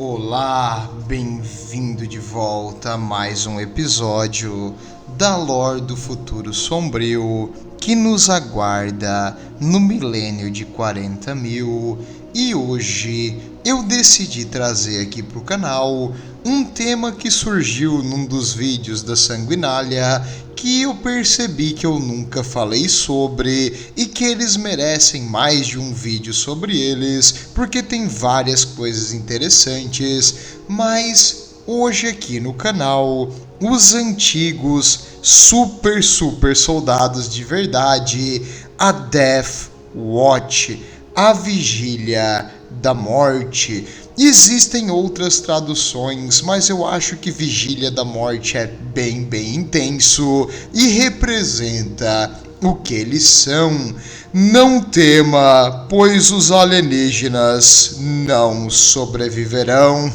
Olá, bem-vindo de volta a mais um episódio da Lore do Futuro Sombrio que nos aguarda no milênio de 40.000. E hoje eu decidi trazer aqui para o canal um tema que surgiu num dos vídeos da Sanguinália, que eu percebi que eu nunca falei sobre e que eles merecem mais de um vídeo sobre eles, porque tem várias coisas interessantes. Mas hoje aqui no canal, os antigos super soldados de verdade, a Death Watch, a Vigília da Morte. Existem outras traduções, mas eu acho que Vigília da Morte é bem intenso e representa o que eles são. Não tema, pois os alienígenas não sobreviverão.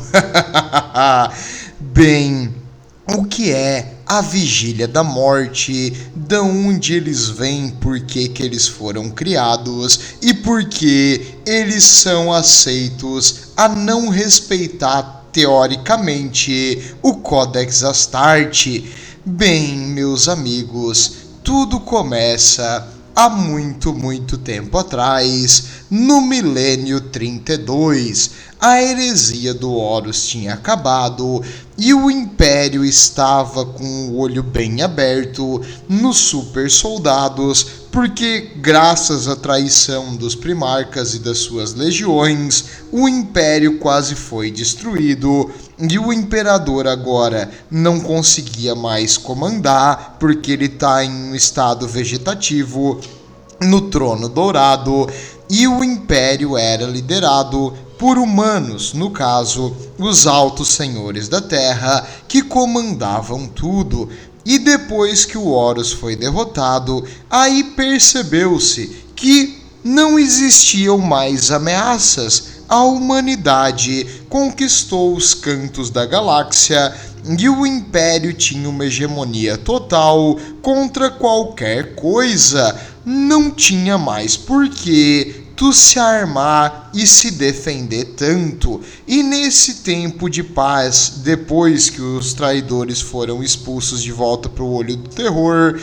Bem, o que é a Vigília da Morte, de onde eles vêm, por que eles foram criados e por que eles são aceitos a não respeitar teoricamente o Codex Astarte. Bem, meus amigos, tudo começa há muito tempo atrás, no milênio 32. A heresia do Horus tinha acabado e o Império estava com o olho bem aberto nos super soldados, porque graças à traição dos primarcas e das suas legiões, o Império quase foi destruído e o Imperador agora não conseguia mais comandar, porque ele está em um estado vegetativo no trono dourado, e o Império era liderado por humanos, no caso, os altos senhores da Terra, que comandavam tudo. E depois que o Horus foi derrotado, aí percebeu-se que não existiam mais ameaças. A humanidade conquistou os cantos da galáxia e o Império tinha uma hegemonia total contra qualquer coisa. Não tinha mais porquê tu se armar e se defender tanto. E nesse tempo de paz, depois que os traidores foram expulsos de volta para o olho do terror,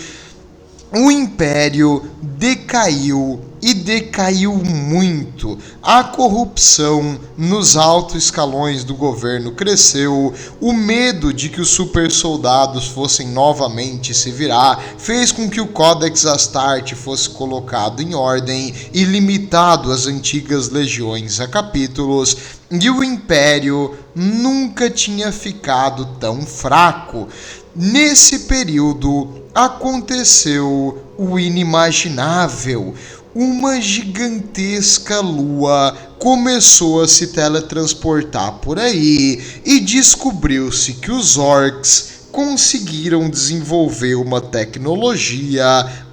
o Império decaiu e decaiu muito. A corrupção nos altos escalões do governo cresceu. O medo de que os super soldados fossem novamente se virar fez com que o Codex Astarte fosse colocado em ordem e limitado às antigas legiões a capítulos. E o Império nunca tinha ficado tão fraco. Nesse período aconteceu o inimaginável. Uma gigantesca lua começou a se teletransportar por aí e descobriu-se que os orcs conseguiram desenvolver uma tecnologia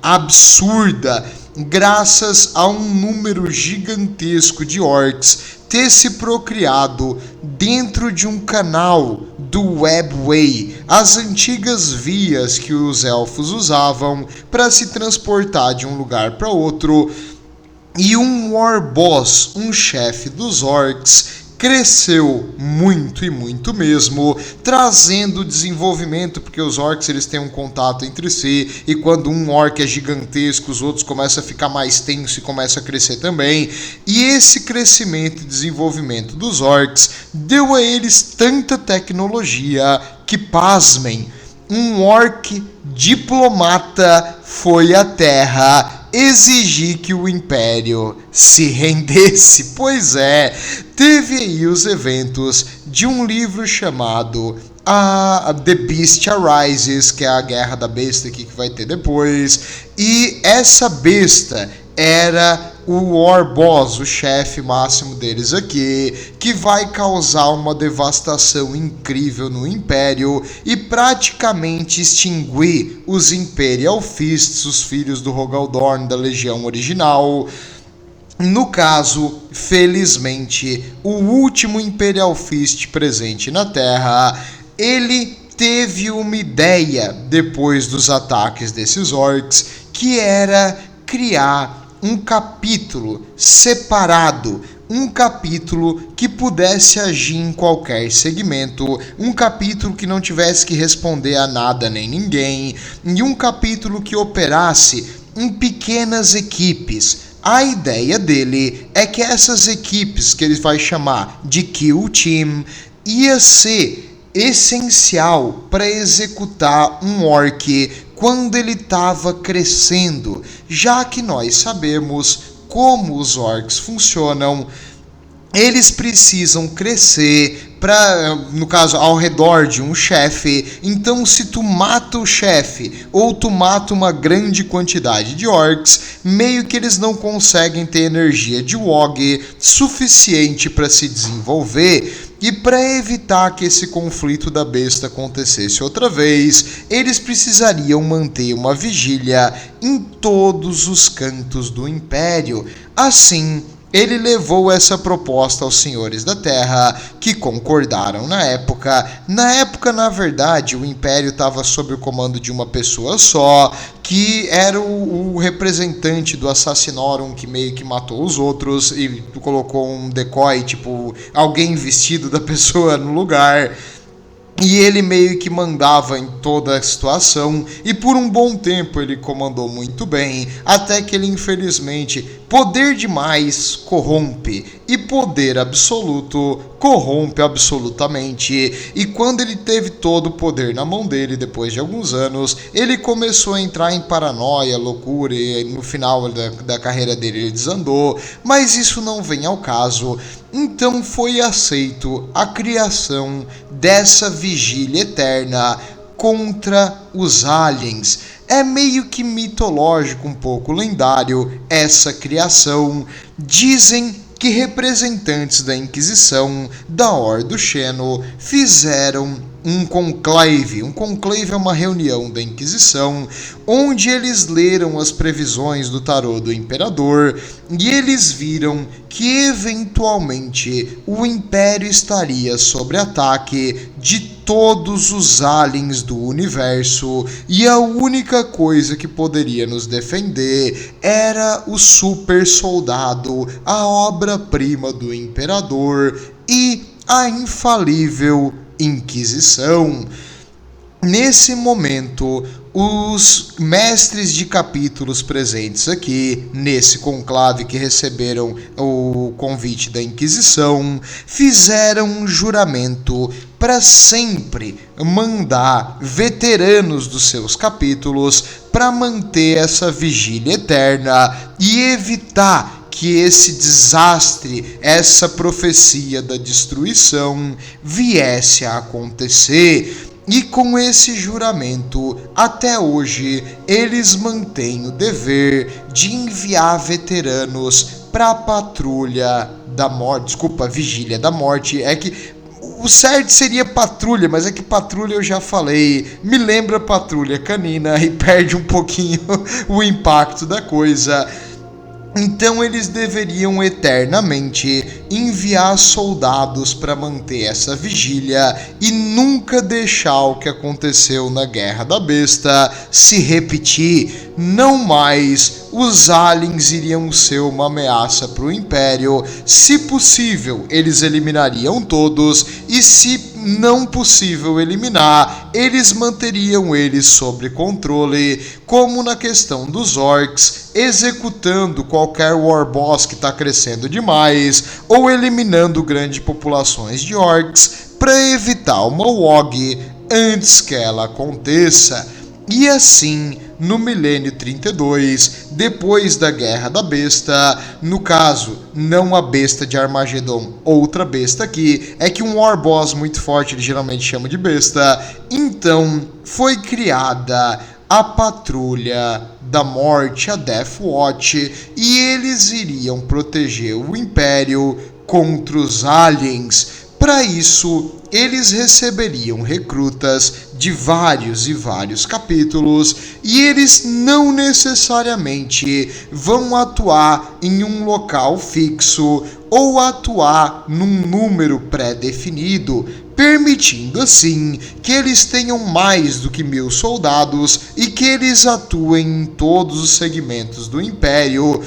absurda, graças a um número gigantesco de orcs ter se procriado dentro de um canal do Webway, as antigas vias que os elfos usavam para se transportar de um lugar para outro. E um Warboss, um chefe dos orcs, cresceu muito e muito mesmo, trazendo desenvolvimento, porque os orcs eles têm um contato entre si, e quando um orc é gigantesco, os outros começam a ficar mais tenso e começam a crescer também. E esse crescimento e desenvolvimento dos orcs deu a eles tanta tecnologia que, pasmem, um orc diplomata foi à Terra exigir que o Império se rendesse. Pois é, teve aí os eventos de um livro chamado The Beast Arises, que é a Guerra da Besta aqui que vai ter depois, e essa besta era o Warboss, o chefe máximo deles aqui, que vai causar uma devastação incrível no Império e praticamente extinguir os Imperial Fists, os filhos do Rogaldorn da Legião original. No caso, felizmente, o último Imperial Fist presente na Terra, ele teve uma ideia depois dos ataques desses orcs, que era criar um capítulo separado um capítulo que pudesse agir em qualquer segmento, um capítulo que não tivesse que responder a nada nem ninguém, e um capítulo que operasse em pequenas equipes. A ideia dele é que essas equipes, que ele vai chamar de Kill Team, ia ser essencial para executar um orc quando ele estava crescendo, já que nós sabemos como os orcs funcionam. Eles precisam crescer no caso, ao redor de um chefe. Então, se tu mata o chefe ou tu mata uma grande quantidade de orcs, meio que eles não conseguem ter energia de WoG suficiente para se desenvolver. E para evitar que esse conflito da besta acontecesse outra vez, eles precisariam manter uma vigília em todos os cantos do Império. Assim, ele levou essa proposta aos senhores da Terra, que concordaram na época. Na verdade, o Império estava sob o comando de uma pessoa só, que era o representante do Assassinorum, que meio que matou os outros e colocou um decoy, tipo, alguém vestido da pessoa no lugar. E ele meio que mandava em toda a situação, e por um bom tempo ele comandou muito bem, até que ele, infelizmente, poder demais corrompe, e poder absoluto corrompe absolutamente. E quando ele teve todo o poder na mão dele, depois de alguns anos, ele começou a entrar em paranoia, loucura, e no final da carreira dele ele desandou, mas isso não vem ao caso. Então foi aceito a criação dessa vigília eterna contra os aliens. É meio que mitológico, um pouco lendário essa criação. Dizem que representantes da Inquisição, da Ordo Xeno, fizeram um conclave. Um conclave é uma reunião da Inquisição, onde eles leram as previsões do tarô do Imperador, e eles viram que eventualmente o Império estaria sob ataque de todos os aliens do universo, e a única coisa que poderia nos defender era o super soldado, a obra-prima do Imperador e a infalível Inquisição. Nesse momento, os mestres de capítulos presentes aqui, nesse conclave que receberam o convite da Inquisição, fizeram um juramento para sempre mandar veteranos dos seus capítulos para manter essa vigília eterna e evitar que esse desastre, essa profecia da destruição viesse a acontecer. E com esse juramento, até hoje, eles mantêm o dever de enviar veteranos para a patrulha da morte. Desculpa, vigília da morte. É que o certo seria patrulha, mas é que patrulha eu já falei. Me lembra patrulha canina e perde um pouquinho o impacto da coisa. Então eles deveriam eternamente enviar soldados para manter essa vigília e nunca deixar o que aconteceu na Guerra da Besta se repetir. Não mais os aliens iriam ser uma ameaça para o Império. Se possível, eles eliminariam todos, e se não possível eliminar, eles manteriam eles sob controle, como na questão dos orcs, executando qualquer warboss que está crescendo demais, ou eliminando grandes populações de orcs para evitar uma WoG antes que ela aconteça. E assim, no milênio 32, depois da Guerra da Besta, no caso, não a besta de Armagedon, outra besta aqui, é que um warboss muito forte eles geralmente chamam de besta, então foi criada a Patrulha da Morte, a Death Watch, e eles iriam proteger o Império contra os aliens. Para isso, eles receberiam recrutas de vários e vários capítulos, e eles não necessariamente vão atuar em um local fixo ou atuar num número pré-definido, permitindo assim que eles tenham mais do que 1000 soldados e que eles atuem em todos os segmentos do Império.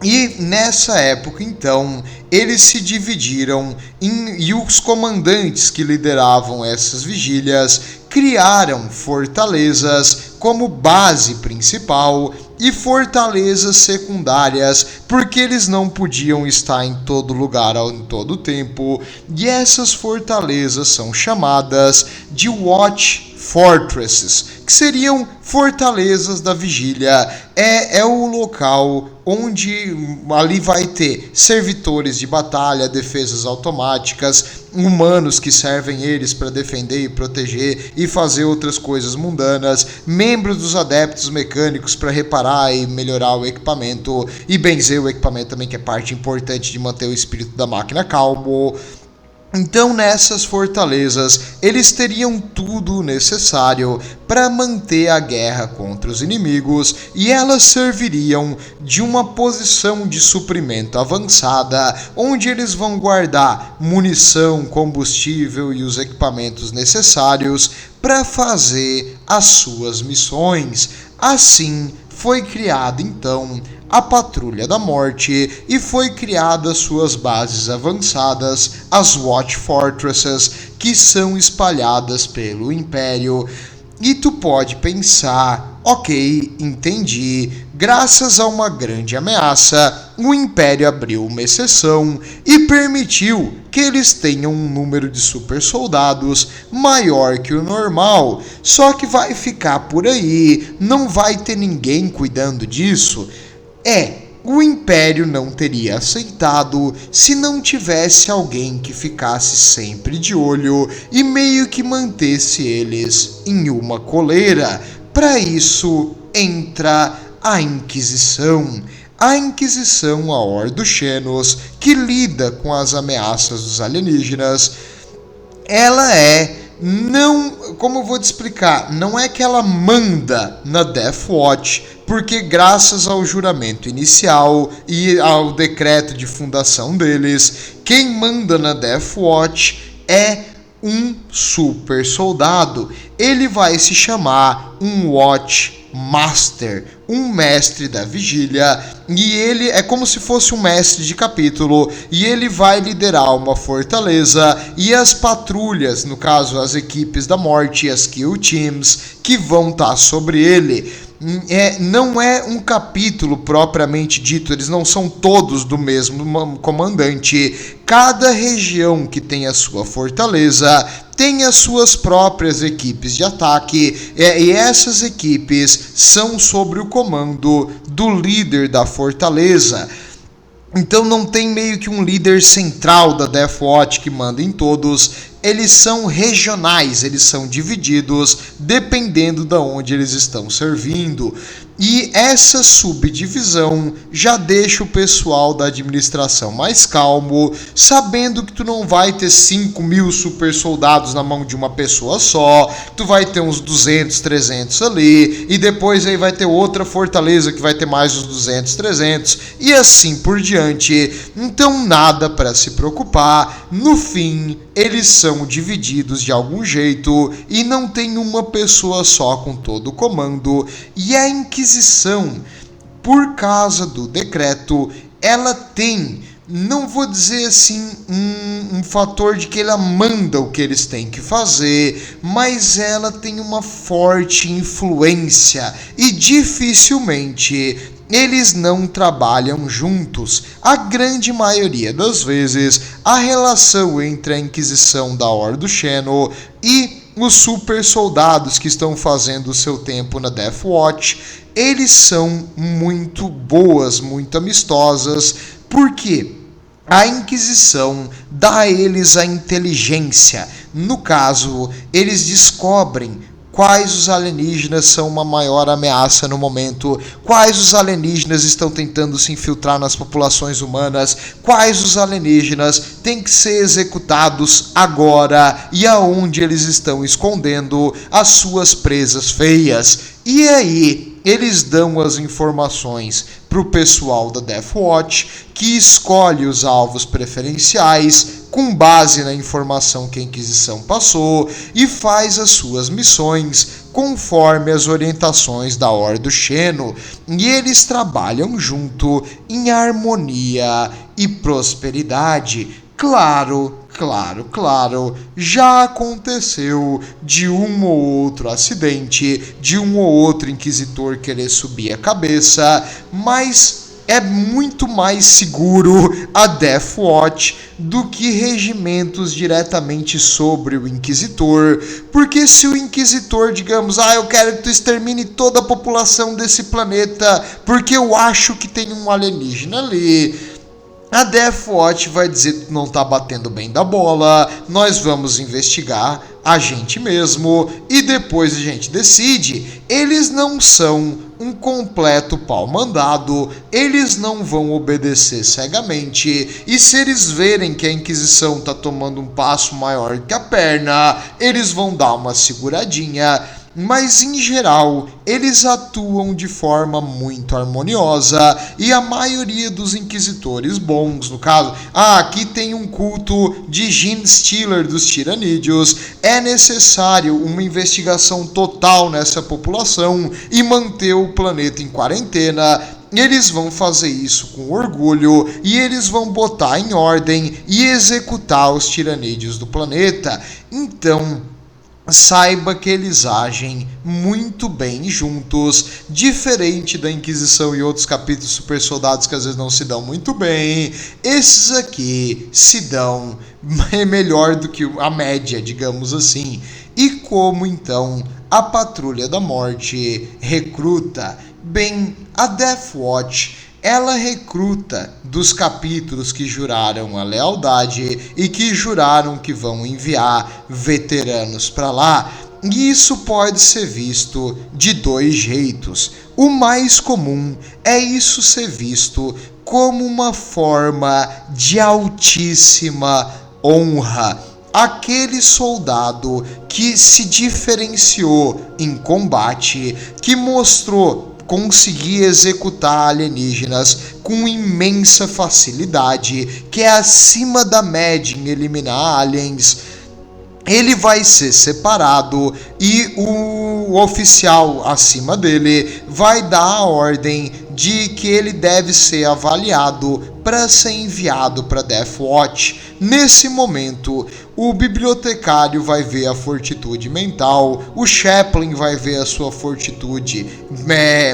E nessa época, então, eles se dividiram e os comandantes que lideravam essas vigílias criaram fortalezas como base principal e fortalezas secundárias, porque eles não podiam estar em todo lugar em todo tempo. E essas fortalezas são chamadas de Watch Fortresses, que seriam fortalezas da vigília. É o local onde ali vai ter servitores de batalha, defesas automáticas, humanos que servem eles para defender e proteger e fazer outras coisas mundanas, membros dos adeptos mecânicos para reparar e melhorar o equipamento e benzer o equipamento também, que é parte importante de manter o espírito da máquina calmo. Então, nessas fortalezas, eles teriam tudo necessário para manter a guerra contra os inimigos, e elas serviriam de uma posição de suprimento avançada, onde eles vão guardar munição, combustível e os equipamentos necessários para fazer as suas missões. Assim, foi criada então a Patrulha da Morte e foi criada suas bases avançadas, as Watch Fortresses, que são espalhadas pelo Império. E tu pode pensar, ok, entendi, graças a uma grande ameaça, o Império abriu uma exceção e permitiu que eles tenham um número de super soldados maior que o normal, só que vai ficar por aí, não vai ter ninguém cuidando disso. O Império não teria aceitado se não tivesse alguém que ficasse sempre de olho e meio que mantesse eles em uma coleira. Para isso entra a Inquisição. A Inquisição, a Ordo Xenos, que lida com as ameaças dos alienígenas, ela como eu vou te explicar, não é que ela manda na Death Watch, porque graças ao juramento inicial e ao decreto de fundação deles, quem manda na Death Watch é um super soldado. Ele vai se chamar um Watch Master, um mestre da vigília, e ele é como se fosse um mestre de capítulo, e ele vai liderar uma fortaleza e as patrulhas, no caso as equipes da morte, as kill teams, que vão estar sobre ele. Não é um capítulo propriamente dito, eles não são todos do mesmo comandante. Cada região que tem a sua fortaleza tem as suas próprias equipes de ataque, e essas equipes são sobre o comando do líder da fortaleza. Então não tem meio que um líder central da Death Watch que manda em todos. Eles são regionais, eles são divididos dependendo de onde eles estão servindo. E essa subdivisão já deixa o pessoal da administração mais calmo, sabendo que tu não vai ter 5.000 super soldados na mão de uma pessoa só, tu vai ter uns 200, 300 ali, e depois aí vai ter outra fortaleza que vai ter mais uns 200, 300, e assim por diante. Então nada para se preocupar, no fim eles são divididos de algum jeito e não tem uma pessoa só com todo o comando. E a Inquisição, por causa do decreto, ela tem, não vou dizer assim, um fator de que ela manda o que eles têm que fazer, mas ela tem uma forte influência e dificilmente eles não trabalham juntos. A grande maioria das vezes, a relação entre a Inquisição da Ordo Xeno e os super soldados que estão fazendo o seu tempo na Death Watch, eles são muito boas, muito amistosas, porque a Inquisição dá a eles a inteligência. No caso, eles descobrem quais os alienígenas são uma maior ameaça no momento, quais os alienígenas estão tentando se infiltrar nas populações humanas, quais os alienígenas têm que ser executados agora e aonde eles estão escondendo as suas presas feias. E aí eles dão as informações para o pessoal da Death Watch, que escolhe os alvos preferenciais com base na informação que a Inquisição passou e faz as suas missões conforme as orientações da Ordem do Xeno, e eles trabalham junto em harmonia e prosperidade. Claro, já aconteceu de um ou outro acidente, de um ou outro inquisitor querer subir a cabeça, mas é muito mais seguro a Death Watch do que regimentos diretamente sobre o Inquisitor, porque se o Inquisitor, digamos, eu quero que tu extermine toda a população desse planeta porque eu acho que tem um alienígena ali, a Death Watch vai dizer que não tá batendo bem da bola, nós vamos investigar a gente mesmo e depois a gente decide. Eles não são um completo pau mandado, eles não vão obedecer cegamente, e se eles verem que a Inquisição tá tomando um passo maior que a perna, eles vão dar uma seguradinha. Mas em geral, eles atuam de forma muito harmoniosa e a maioria dos inquisitores bons, no caso, aqui tem um culto de Gene Stealer dos Tiranídeos, é necessário uma investigação total nessa população e manter o planeta em quarentena. Eles vão fazer isso com orgulho e eles vão botar em ordem e executar os tiranídeos do planeta. Então, saiba que eles agem muito bem juntos, diferente da Inquisição e outros capítulos super soldados que às vezes não se dão muito bem. Esses aqui se dão melhor do que a média, digamos assim. E como então a Patrulha da Morte recruta? Bem, a Death Watch, ela recruta dos capítulos que juraram a lealdade e que juraram que vão enviar veteranos para lá. E isso pode ser visto de dois jeitos. O mais comum é isso ser visto como uma forma de altíssima honra. Aquele soldado que se diferenciou em combate, que mostrou conseguir executar alienígenas com imensa facilidade, que é acima da média em eliminar aliens, ele vai ser separado e o oficial acima dele vai dar a ordem de que ele deve ser avaliado para ser enviado para Death Watch. Nesse momento, o bibliotecário vai ver a fortitude mental, o Chaplain vai ver a sua fortitude,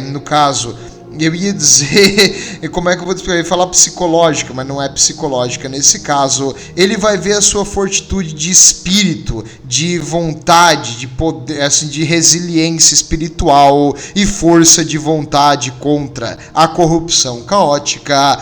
no caso, eu ia dizer, como é que eu vou explicar? Eu ia falar psicológica, mas não é psicológica. Nesse caso, ele vai ver a sua fortitude de espírito, de vontade, de poder, assim, de resiliência espiritual e força de vontade contra a corrupção caótica.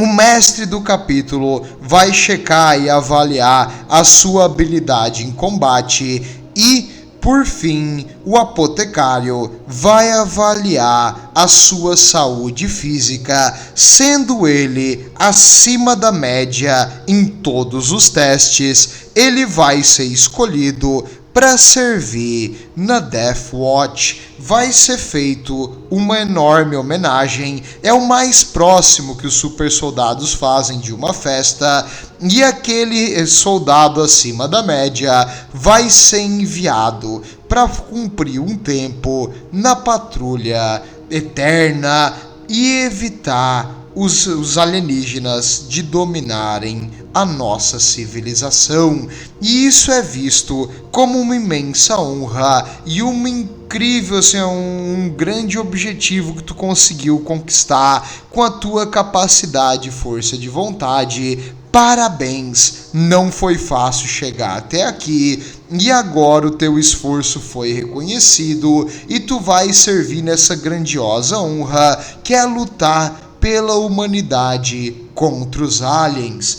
O mestre do capítulo vai checar e avaliar a sua habilidade em combate e, por fim, o apotecário vai avaliar a sua saúde física, sendo ele acima da média em todos os testes. Ele vai ser escolhido para servir na Death Watch. Vai ser feito uma enorme homenagem, é o mais próximo que os super soldados fazem de uma festa, e aquele soldado acima da média vai ser enviado para cumprir um tempo na patrulha eterna e evitar os alienígenas de dominarem a nossa civilização. E isso é visto como uma imensa honra e uma incrível, assim, um grande objetivo que tu conseguiu conquistar com a tua capacidade e força de vontade. Parabéns, não foi fácil chegar até aqui e agora o teu esforço foi reconhecido e tu vai servir nessa grandiosa honra que é lutar pela humanidade contra os aliens.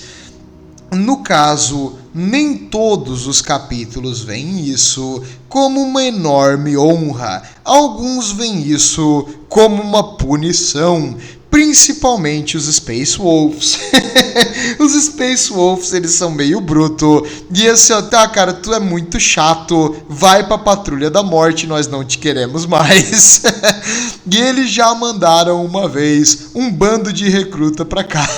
No caso, nem todos os capítulos veem isso como uma enorme honra. Alguns veem isso como uma punição, Principalmente os Space Wolves. Os Space Wolves, eles são meio bruto. E assim, ó, tá, cara, tu é muito chato. Vai pra Patrulha da Morte, nós não te queremos mais. E eles já mandaram uma vez um bando de recruta pra cá.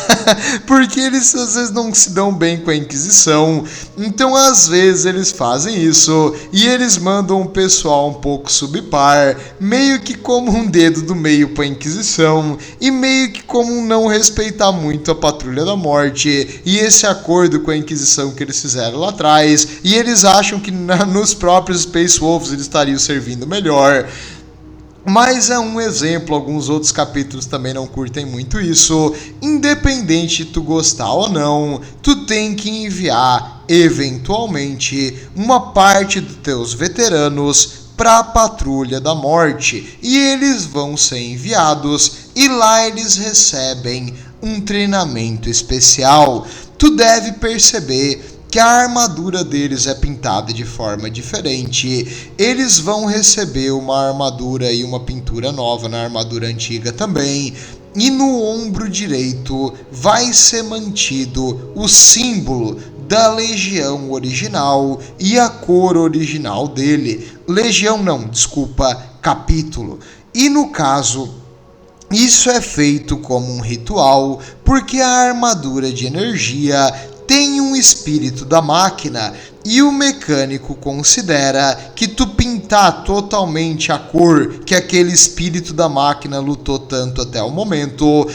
Porque eles às vezes não se dão bem com a Inquisição. Então, às vezes, eles fazem isso. E eles mandam um pessoal um pouco subpar. Meio que como um dedo do meio pra Inquisição. E meio que como não respeitar muito a Patrulha da Morte e esse acordo com a Inquisição que eles fizeram lá atrás, e eles acham que nos próprios Space Wolves eles estariam servindo melhor. Mas é um exemplo, alguns outros capítulos também não curtem muito isso. Independente de tu gostar ou não, tu tem que enviar, eventualmente, uma parte dos teus veteranos para a Patrulha da Morte, e eles vão ser enviados e lá eles recebem um treinamento especial. Tu deve perceber que a armadura deles é pintada de forma diferente. Eles vão receber uma armadura e uma pintura nova na armadura antiga também. E no ombro direito vai ser mantido o símbolo da legião original e a cor original dele. Legião não, desculpa, capítulo. E no caso, isso é feito como um ritual, porque a armadura de energia tem um espírito da máquina e o mecânico considera que tu pintar totalmente a cor que aquele espírito da máquina lutou tanto até o momento,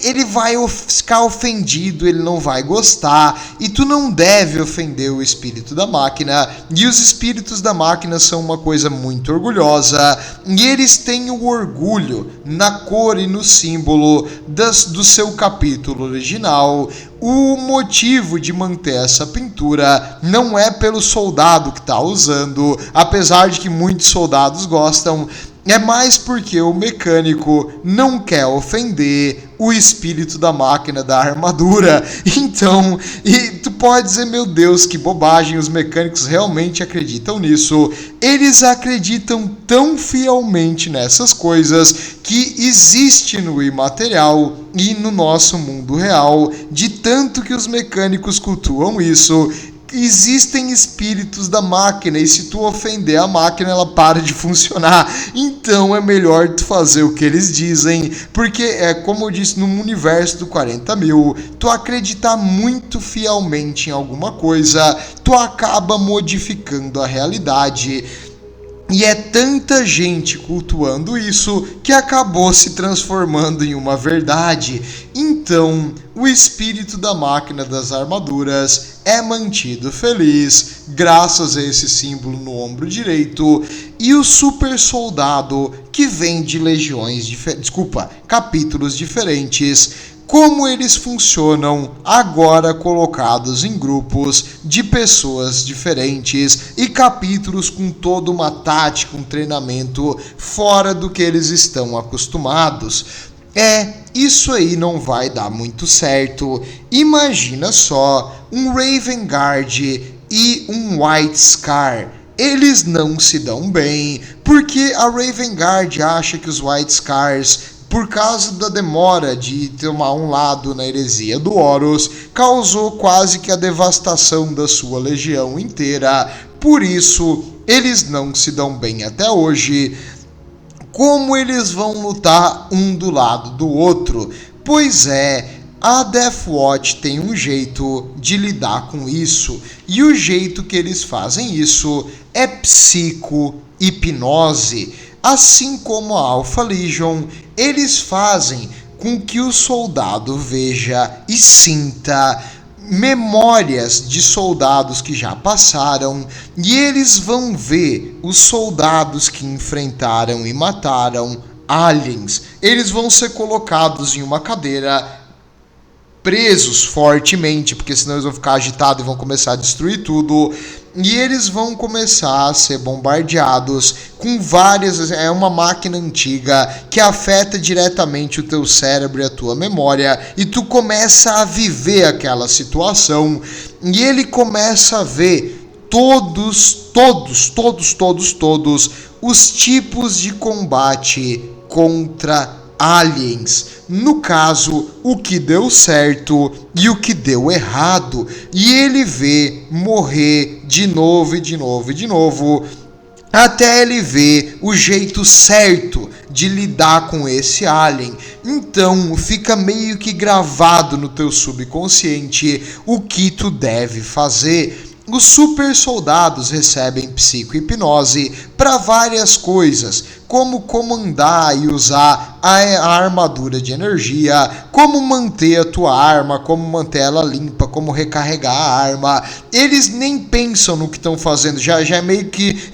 ele vai ficar ofendido, ele não vai gostar, e tu não deve ofender o espírito da máquina, e os espíritos da máquina são uma coisa muito orgulhosa, e eles têm o orgulho na cor e no símbolo do seu capítulo original. O motivo de manter essa pintura não é pelo soldado que está usando, apesar de que muitos soldados gostam, é mais porque o mecânico não quer ofender o espírito da máquina da armadura. Então, e tu pode dizer, meu Deus, que bobagem, os mecânicos realmente acreditam nisso. Eles acreditam tão fielmente nessas coisas que existe no imaterial e no nosso mundo real, de tanto que os mecânicos cultuam isso. Existem espíritos da máquina, e se tu ofender a máquina, ela para de funcionar. Então é melhor tu fazer o que eles dizem, porque é como eu disse, no universo do 40 mil, tu acreditar muito fielmente em alguma coisa, tu acaba modificando a realidade. E é tanta gente cultuando isso que acabou se transformando em uma verdade. Então, o espírito da máquina das armaduras é mantido feliz graças a esse símbolo no ombro direito. E o super soldado, que vem de capítulos diferentes, como eles funcionam agora colocados em grupos de pessoas diferentes e capítulos com toda uma tática, um treinamento fora do que eles estão acostumados. Isso aí não vai dar muito certo. Imagina só, um Raven Guard e um White Scar. Eles não se dão bem, porque a Raven Guard acha que os White Scars, por causa da demora de tomar um lado na heresia do Horus, causou quase que a devastação da sua legião inteira. Por isso, eles não se dão bem até hoje. Como eles vão lutar um do lado do outro? Pois é, a Death Watch tem um jeito de lidar com isso, e o jeito que eles fazem isso é psico-hipnose. Assim como a Alpha Legion, eles fazem com que o soldado veja e sinta memórias de soldados que já passaram, e eles vão ver os soldados que enfrentaram e mataram aliens. Eles vão ser colocados em uma cadeira, presos fortemente, porque senão eles vão ficar agitados e vão começar a destruir tudo. E eles vão começar a ser bombardeados com várias... É uma máquina antiga que afeta diretamente o teu cérebro e a tua memória, e tu começa a viver aquela situação, e ele começa a ver todos os tipos de combate contra aliens. No caso, o que deu certo e o que deu errado. E ele vê morrer de novo e de novo e de novo, até ele ver o jeito certo de lidar com esse alien. Então fica meio que gravado no teu subconsciente o que tu deve fazer. Os super soldados recebem psico-hipnose para várias coisas, como comandar e usar a armadura de energia, como manter a tua arma, como manter ela limpa, como recarregar a arma. Eles nem pensam no que estão fazendo, já é meio que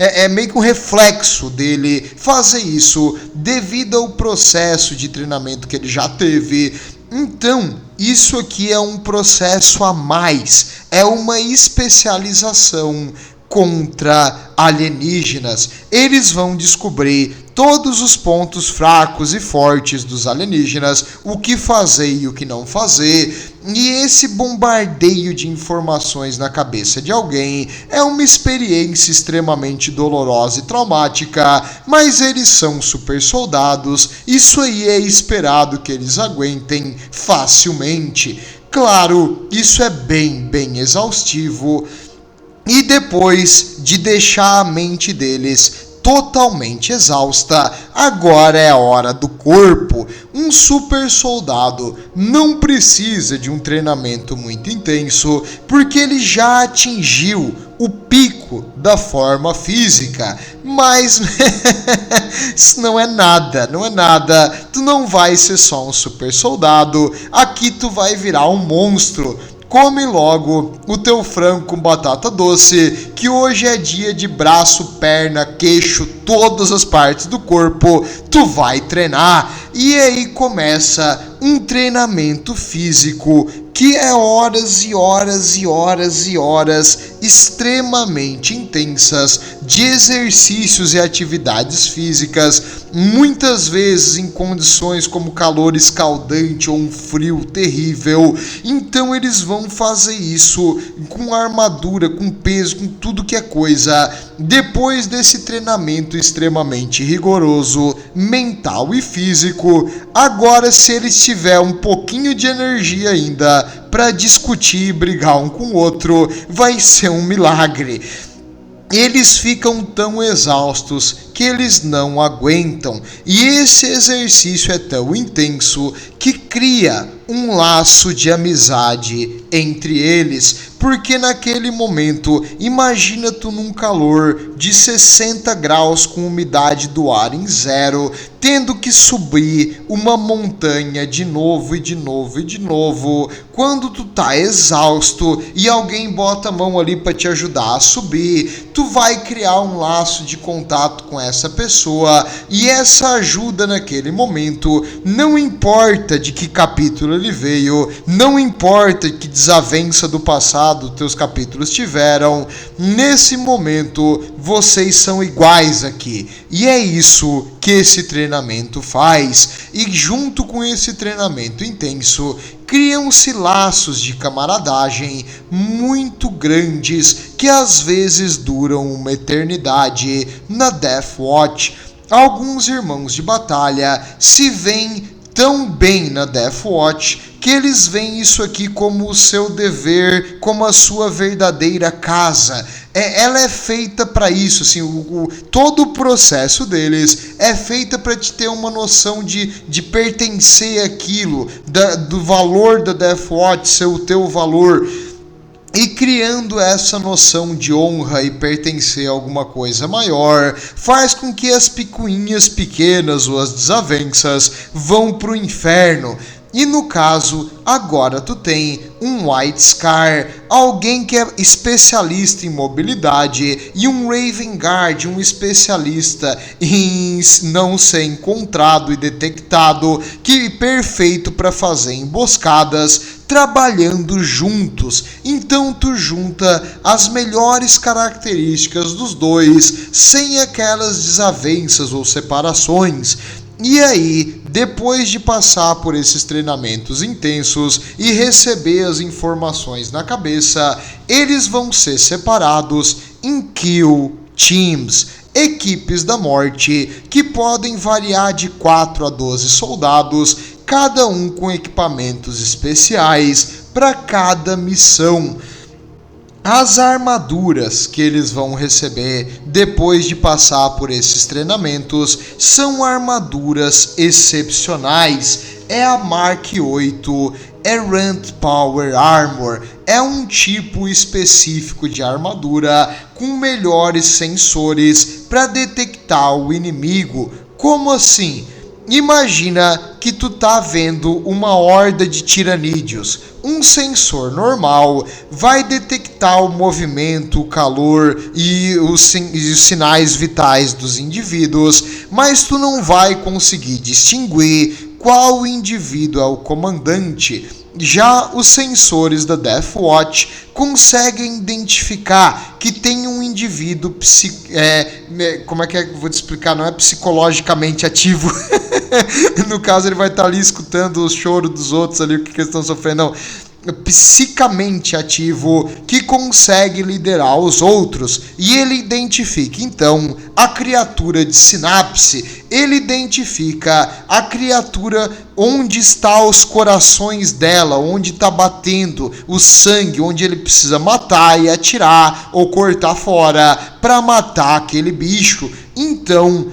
um reflexo dele fazer isso devido ao processo de treinamento que ele já teve. Então, isso aqui é um processo a mais, é uma especialização contra alienígenas. Eles vão descobrir todos os pontos fracos e fortes dos alienígenas, o que fazer e o que não fazer. E esse bombardeio de informações na cabeça de alguém é uma experiência extremamente dolorosa e traumática, mas eles são super soldados, isso aí é esperado que eles aguentem facilmente. Claro, isso é bem exaustivo. E depois de deixar a mente deles totalmente exausta, agora é a hora do corpo. Um super soldado não precisa de um treinamento muito intenso, porque ele já atingiu o pico da forma física, mas isso não é nada, tu não vai ser só um super soldado, aqui tu vai virar um monstro. Come logo o teu frango com batata doce, que hoje é dia de braço, perna, queixo, todas as partes do corpo, tu vai treinar. E aí começa um treinamento físico que é horas e horas e horas e horas extremamente intensas de exercícios e atividades físicas, muitas vezes em condições como calor escaldante ou um frio terrível. Então eles vão fazer isso com armadura, com peso, com tudo que é coisa. Depois desse treinamento extremamente rigoroso, mental e físico, agora se eles tiverem um pouquinho de energia ainda para discutir e brigar um com o outro, vai ser um milagre. Eles ficam tão exaustos que eles não aguentam, e esse exercício é tão intenso que cria um laço de amizade entre eles, porque naquele momento, imagina tu num calor de 60 graus com umidade do ar em zero, tendo que subir uma montanha de novo e de novo e de novo, quando tu tá exausto e alguém bota a mão ali para te ajudar a subir, tu vai criar um laço de contato com essa pessoa, e essa ajuda naquele momento, não importa de que capítulo ele veio, não importa que desavença do passado teus capítulos tiveram, nesse momento vocês são iguais aqui, e é isso que esse treinamento faz. E junto com esse treinamento intenso, criam-se laços de camaradagem muito grandes que às vezes duram uma eternidade. Na Death Watch, alguns irmãos de batalha se veem tão bem na Death Watch que eles veem isso aqui como o seu dever, como a sua verdadeira casa. Ela é feita para isso, assim, todo o processo deles é feita para te ter uma noção de pertencer àquilo, do valor da Death Watch ser o teu valor. E criando essa noção de honra e pertencer a alguma coisa maior, faz com que as picuinhas pequenas ou as desavenças vão para o inferno. E no caso, agora tu tem um White Scar, alguém que é especialista em mobilidade, e um Raven Guard, um especialista em não ser encontrado e detectado, que é perfeito para fazer emboscadas, trabalhando juntos. Então tu junta as melhores características dos dois, sem aquelas desavenças ou separações. E aí, depois de passar por esses treinamentos intensos e receber as informações na cabeça, eles vão ser separados em Kill Teams. equipes da morte, que podem variar de 4 a 12 soldados, cada um com equipamentos especiais para cada missão. As armaduras que eles vão receber depois de passar por esses treinamentos são armaduras excepcionais. É a Mark 8 Errant Power Armor. É um tipo específico de armadura com melhores sensores para detectar o inimigo. Como assim? Imagina que tu tá vendo uma horda de tiranídeos. Um sensor normal vai detectar o movimento, o calor e os sinais vitais dos indivíduos, mas tu não vai conseguir distinguir qual indivíduo é o comandante. Já os sensores da Death Watch conseguem identificar que tem um indivíduo como é que eu vou te explicar? Não é psicologicamente ativo. No caso, ele vai estar ali escutando o choro dos outros ali, o que eles estão sofrendo. Não. Psicamente ativo, que consegue liderar os outros, e ele identifica então a criatura de sinapse. Ele identifica a criatura onde está os corações dela, onde está batendo o sangue, onde ele precisa matar e atirar ou cortar fora para matar aquele bicho. Então,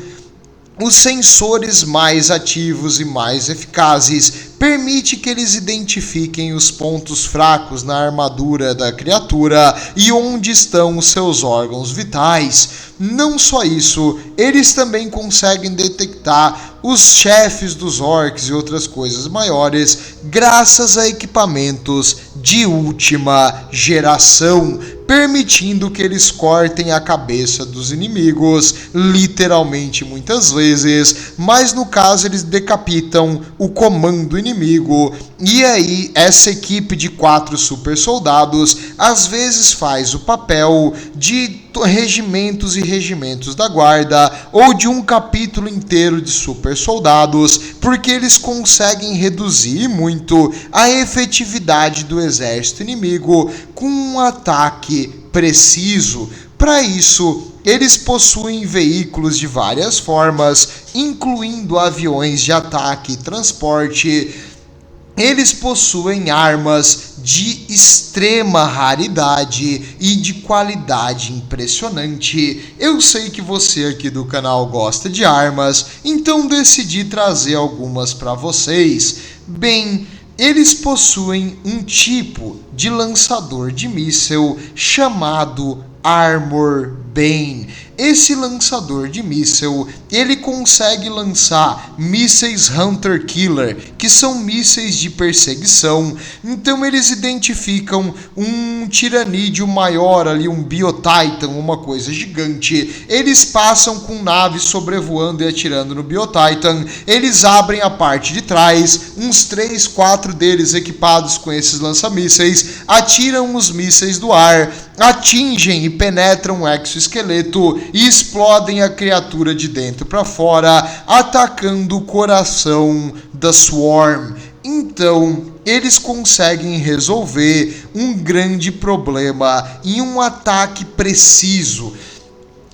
os sensores mais ativos e mais eficazes permite que eles identifiquem os pontos fracos na armadura da criatura e onde estão os seus órgãos vitais. Não só isso, eles também conseguem detectar os chefes dos orcs e outras coisas maiores graças a equipamentos de última geração, permitindo que eles cortem a cabeça dos inimigos, literalmente muitas vezes, mas no caso eles decapitam o comando inimigo. E aí essa equipe de 4 super soldados às vezes faz o papel de regimentos e regimentos da guarda ou de um capítulo inteiro de super soldados, porque eles conseguem reduzir muito a efetividade do exército inimigo com um ataque preciso. Para isso, eles possuem veículos de várias formas, incluindo aviões de ataque e transporte. Eles possuem armas de extrema raridade e de qualidade impressionante. Eu sei que você aqui do canal gosta de armas, então decidi trazer algumas para vocês. Bem, eles possuem um tipo de lançador de míssil chamado Armor Bane. Esse lançador de míssil, ele consegue lançar mísseis Hunter Killer, que são mísseis de perseguição. Então eles identificam um tiranídeo maior ali, um Biotitan, uma coisa gigante. Eles passam com naves sobrevoando e atirando no Biotitan. Eles abrem a parte de trás, uns 3, 4 deles equipados com esses lança-mísseis, atiram os mísseis do ar, atingem e penetram o exoesqueleto e explodem a criatura de dentro para fora, atacando o coração da Swarm. Então, eles conseguem resolver um grande problema em um ataque preciso.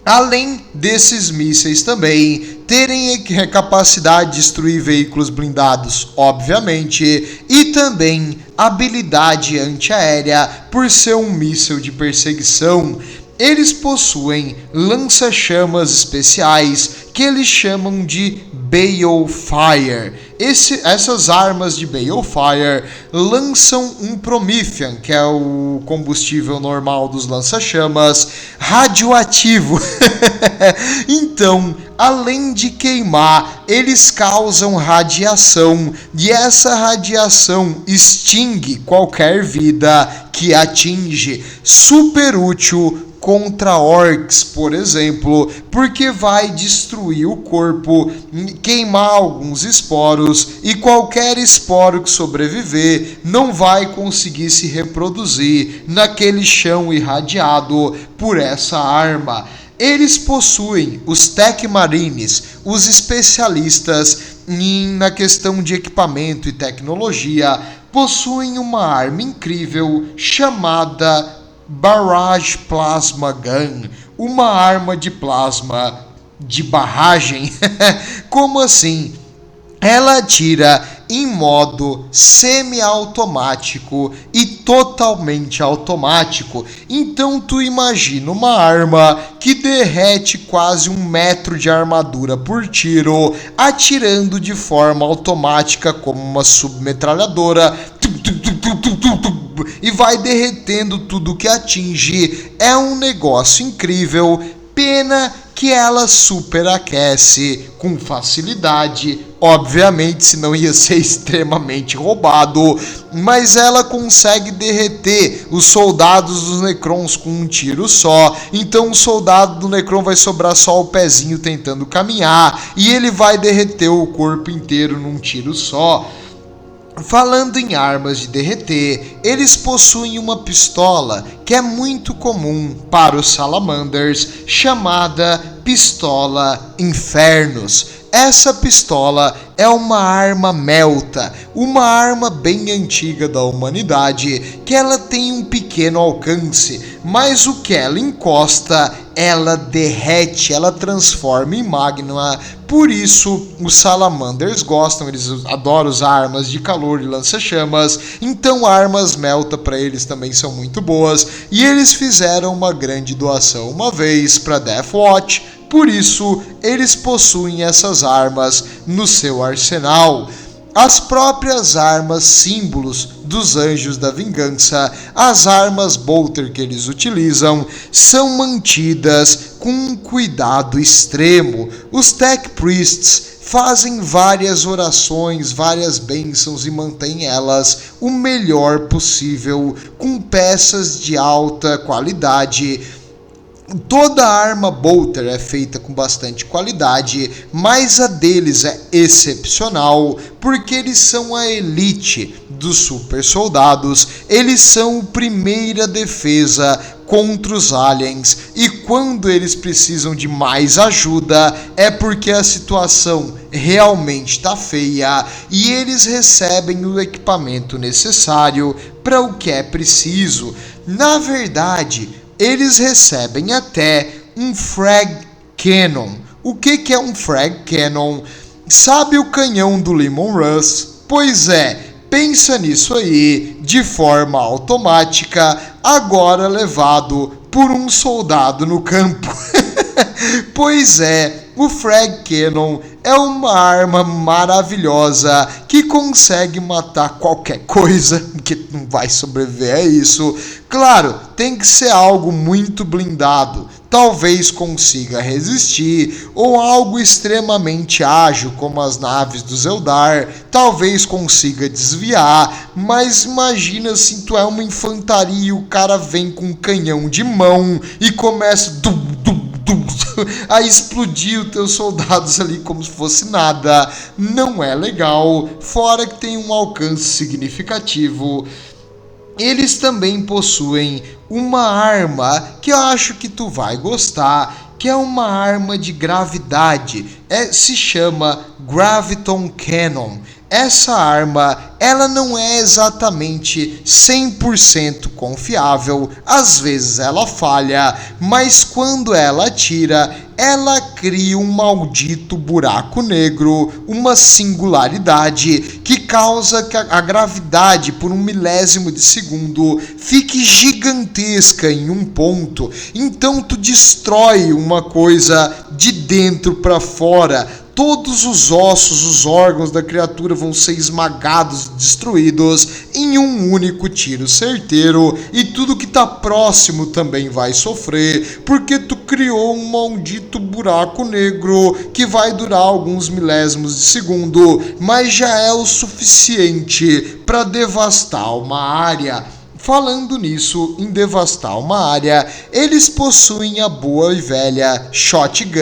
Além desses mísseis também terem a capacidade de destruir veículos blindados, obviamente, e também habilidade antiaérea por ser um míssil de perseguição. Eles possuem lança-chamas especiais que eles chamam de Balefire. Essas armas de Balefire lançam um Promethean, que é o combustível normal dos lança-chamas, radioativo. Então, além de queimar, eles causam radiação, e essa radiação extingue qualquer vida que atinge. Super útil contra orcs, por exemplo, porque vai destruir o corpo, queimar alguns esporos, e qualquer esporo que sobreviver não vai conseguir se reproduzir naquele chão irradiado por essa arma. Eles possuem os Tech Marines, os especialistas na questão de equipamento e tecnologia, possuem uma arma incrível chamada Barrage Plasma Gun, uma arma de plasma de barragem. Como assim? Ela atira em modo semi-automático e totalmente automático. Então tu imagina uma arma que derrete quase 1 metro de armadura por tiro, atirando de forma automática como uma submetralhadora, e vai derretendo tudo que atinge. É um negócio incrível. Pena que ela superaquece com facilidade, obviamente, senão ia ser extremamente roubado, mas ela consegue derreter os soldados dos Necrons com um tiro só. Então o soldado do Necron vai sobrar só o pezinho tentando caminhar, e ele vai derreter o corpo inteiro num tiro só. Falando em armas de derreter, eles possuem uma pistola que é muito comum para os Salamanders, chamada Pistola Infernos. Essa pistola é uma arma melta, uma arma bem antiga da humanidade, que ela tem um pequeno alcance, mas o que ela encosta, ela derrete, ela transforma em magma. Por isso os Salamanders gostam, eles adoram usar armas de calor e lança-chamas, então armas melta para eles também são muito boas, e eles fizeram uma grande doação uma vez para Deathwatch. Por isso, eles possuem essas armas no seu arsenal. As próprias armas símbolos dos Anjos da Vingança, as armas Bolter que eles utilizam, são mantidas com um cuidado extremo. Os Tech Priests fazem várias orações, várias bênçãos e mantêm elas o melhor possível, com peças de alta qualidade. Toda arma Bolter é feita com bastante qualidade, mas a deles é excepcional, porque eles são a elite dos super soldados, eles são a primeira defesa contra os aliens, e quando eles precisam de mais ajuda é porque a situação realmente está feia, e eles recebem o equipamento necessário para o que é preciso. Na verdade, eles recebem até um Frag Cannon. O que é um Frag Cannon? Sabe o canhão do Leman Russ? Pois é, pensa nisso aí, de forma automática, agora levado por um soldado no campo. Pois é, o Frag Cannon é uma arma maravilhosa que consegue matar qualquer coisa, que não vai sobreviver a isso. Claro, tem que ser algo muito blindado, talvez consiga resistir, ou algo extremamente ágil, como as naves do Zeldar, talvez consiga desviar, mas imagina se tu é uma infantaria e o cara vem com um canhão de mão e começa a explodir os teus soldados ali como se fosse nada. Não é legal, fora que tem um alcance significativo. Eles também possuem uma arma que eu acho que tu vai gostar, que é uma arma de gravidade, se chama Graviton Cannon. Essa arma, ela não é exatamente 100% confiável, às vezes ela falha, mas quando ela atira, ela cria um maldito buraco negro, uma singularidade que causa que a gravidade, por 1 milésimo de segundo, fique gigantesca em um ponto. Então tu destrói uma coisa de dentro para fora. Todos os ossos, os órgãos da criatura vão ser esmagados, destruídos em um único tiro certeiro, e tudo que está próximo também vai sofrer, porque tu criou um maldito buraco negro que vai durar alguns milésimos de segundo, mas já é o suficiente para devastar uma área. Falando nisso, em devastar uma área, eles possuem a boa e velha shotgun,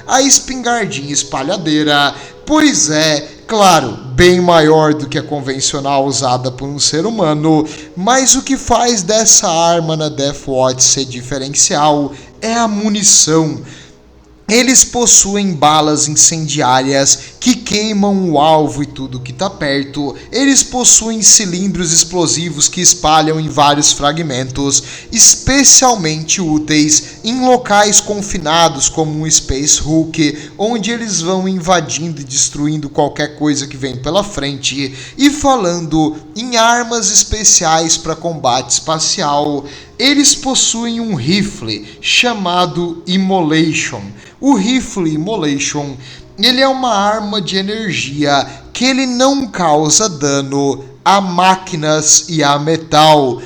a espingardinha espalhadeira. Pois é, claro, bem maior do que a convencional usada por um ser humano, mas o que faz dessa arma na Deathwatch ser diferencial é a munição. Eles possuem balas incendiárias que queimam o alvo e tudo que tá perto. Eles possuem cilindros explosivos que espalham em vários fragmentos, especialmente úteis em locais confinados como um Space Hulk, onde eles vão invadindo e destruindo qualquer coisa que vem pela frente. E falando em armas especiais para combate espacial, eles possuem um rifle chamado Immolation. O rifle Immolation, ele é uma arma de energia que ele não causa dano a máquinas e a metal.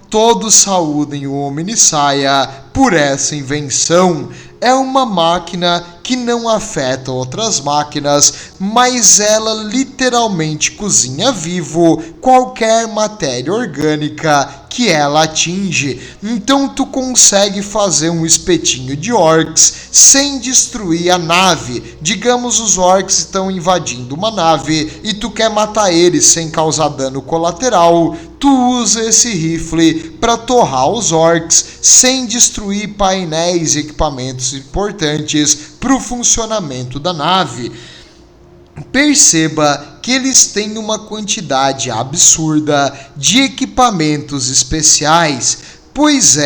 Todos saúdem o Omnissiah por essa invenção. É uma máquina que não afeta outras máquinas, mas ela literalmente cozinha vivo qualquer matéria orgânica que ela atinge. Então tu consegue fazer um espetinho de orcs sem destruir a nave. Digamos, os orcs estão invadindo uma nave e tu quer matar eles sem causar dano colateral. Tu usa esse rifle para torrar os orcs sem destruir painéis e equipamentos importantes para o funcionamento da nave. Perceba que eles têm uma quantidade absurda de equipamentos especiais, pois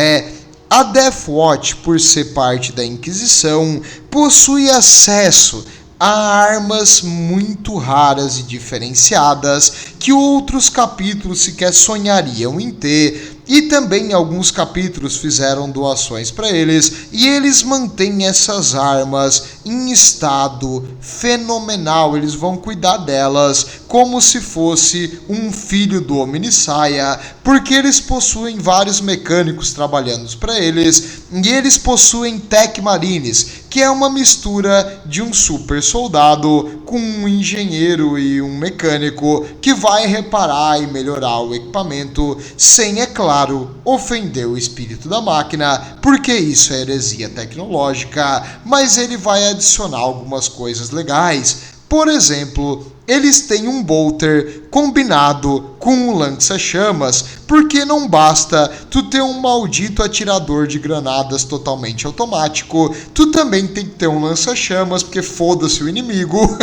a Death Watch, por ser parte da Inquisição, possui acesso a armas muito raras e diferenciadas que outros capítulos sequer sonhariam em ter. E também alguns capítulos fizeram doações para eles, e eles mantêm essas armas em estado fenomenal. Eles vão cuidar delas como se fosse um filho do Omnissiah, porque eles possuem vários mecânicos trabalhando para eles, e eles possuem Tech Marines, que é uma mistura de um super soldado com um engenheiro e um mecânico que vai reparar e melhorar o equipamento sem, é claro, ofender o espírito da máquina, porque isso é heresia tecnológica, mas ele vai adicionar algumas coisas legais. Por exemplo, eles têm um bolter combinado com um lança-chamas, porque não basta tu ter um maldito atirador de granadas totalmente automático, tu também tem que ter um lança-chamas, porque foda-se o inimigo,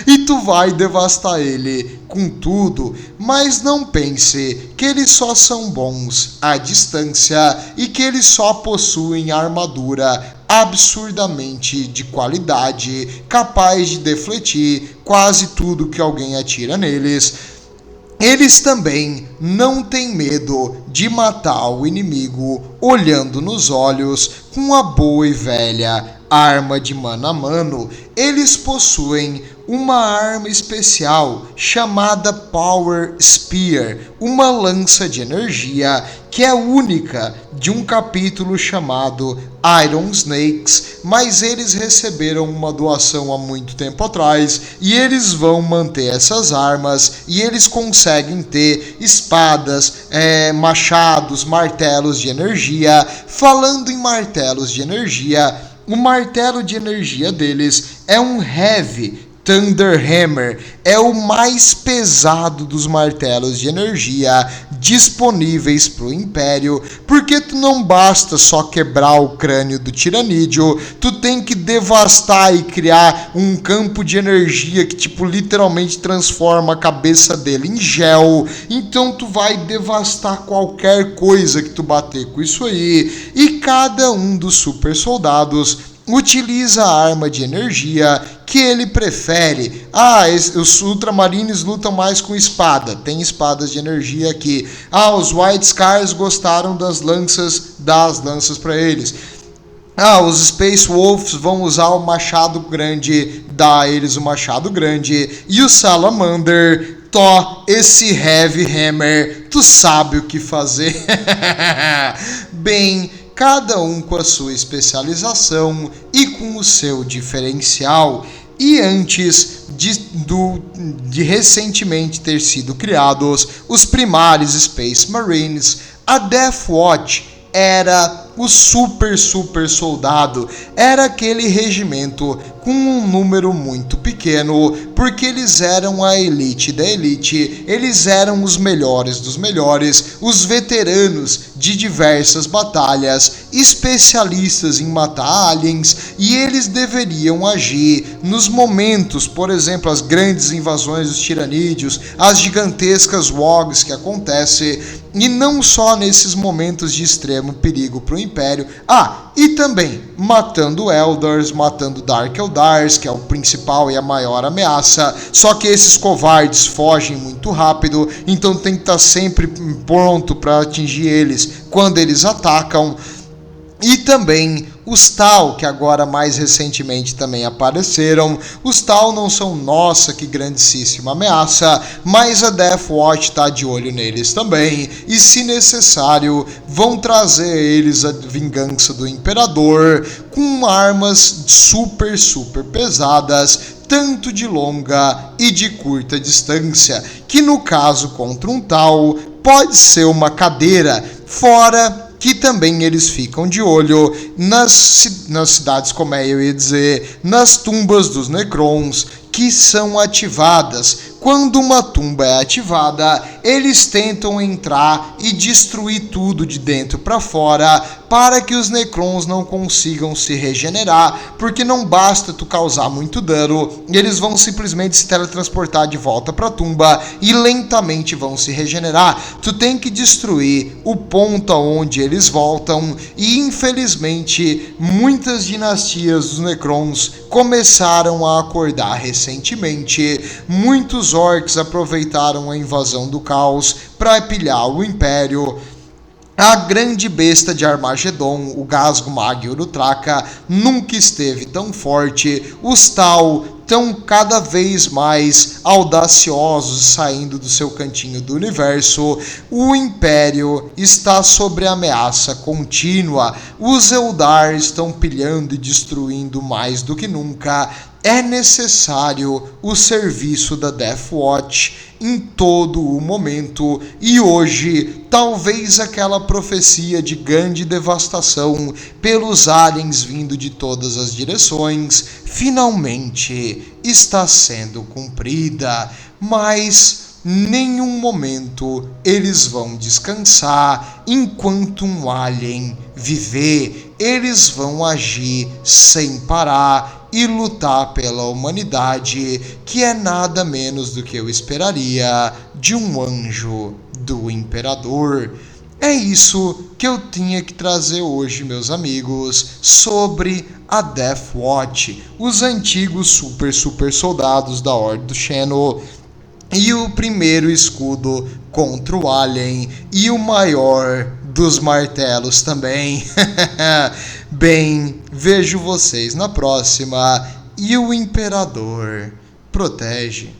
e tu vai devastar ele com tudo. Mas não pense que eles só são bons à distância e que eles só possuem armadura absurdamente de qualidade, capaz de defletir quase tudo que alguém atira neles. Eles também não têm medo de matar o inimigo olhando nos olhos com a boa e velha arma de mano a mano. Eles possuem uma arma especial chamada Power Spear, uma lança de energia que é única de um capítulo chamado Iron Snakes, mas eles receberam uma doação há muito tempo atrás e eles vão manter essas armas, e eles conseguem ter espadas, machados, martelos de energia. Falando em martelos de energia, o martelo de energia deles é um Heavy Thunderhammer, é o mais pesado dos martelos de energia disponíveis para o Império, porque tu não basta só quebrar o crânio do Tiranídeo, tu tem que devastar e criar um campo de energia que literalmente transforma a cabeça dele em gel. Então tu vai devastar qualquer coisa que tu bater com isso aí, e cada um dos super soldados utiliza a arma de energia que ele prefere. Os Ultramarines lutam mais com espada, tem espadas de energia aqui. Os White Scars gostaram das lanças para eles. Os Space Wolves vão usar o machado grande, dá a eles o machado grande. E o Salamander, esse Heavy Hammer, tu sabe o que fazer. Bem, cada um com a sua especialização e com o seu diferencial. E antes de recentemente ter sido criados os Primaris Space Marines, a Death Watch era o super soldado, era aquele regimento com com um número muito pequeno, porque eles eram a elite da elite, eles eram os melhores dos melhores, os veteranos de diversas batalhas, especialistas em matar aliens, e eles deveriam agir nos momentos, por exemplo, as grandes invasões dos tiranídeos, as gigantescas wogs que acontecem, e não só nesses momentos de extremo perigo para o Império, e também matando Eldars, matando Dark Eldars, que é o principal e a maior ameaça, só que esses covardes fogem muito rápido, então tem que estar sempre pronto para atingir eles quando eles atacam. E também os Tau, que agora mais recentemente também apareceram. Os Tau não são, nossa, que grandíssima ameaça, mas a Death Watch está de olho neles também. E se necessário, vão trazer eles a vingança do Imperador com armas super, super pesadas, tanto de longa e de curta distância, que no caso contra um Tau pode ser uma cadeira, fora que também eles ficam de olho nas cidades, como eu ia dizer, nas tumbas dos Necrons, que são ativadas. Quando uma tumba é ativada, eles tentam entrar e destruir tudo de dentro para fora, para que os Necrons não consigam se regenerar, porque não basta tu causar muito dano, eles vão simplesmente se teletransportar de volta para a tumba e lentamente vão se regenerar. Tu tem que destruir o ponto aonde eles voltam, e infelizmente muitas dinastias dos Necrons começaram a acordar recentemente. Muitos orcs aproveitaram a invasão do caos para pilhar o Império. A grande besta de Armagedon, o Ghazghkull e Uruthraka, nunca esteve tão forte. Os Tau estão cada vez mais audaciosos, saindo do seu cantinho do universo. O Império está sob ameaça contínua. Os Eldar estão pilhando e destruindo mais do que nunca. É necessário o serviço da Death Watch em todo o momento, e hoje talvez aquela profecia de grande devastação pelos aliens vindo de todas as direções finalmente está sendo cumprida, mas nenhum momento eles vão descansar enquanto um alien viver. Eles vão agir sem parar e lutar pela humanidade, que é nada menos do que eu esperaria de um anjo do Imperador. É isso que eu tinha que trazer hoje, meus amigos, sobre a Death Watch, os antigos super soldados da Ordem do Xeno, e o primeiro escudo contra o Alien, e o maior dos martelos também. Bem, vejo vocês na próxima, e o Imperador protege.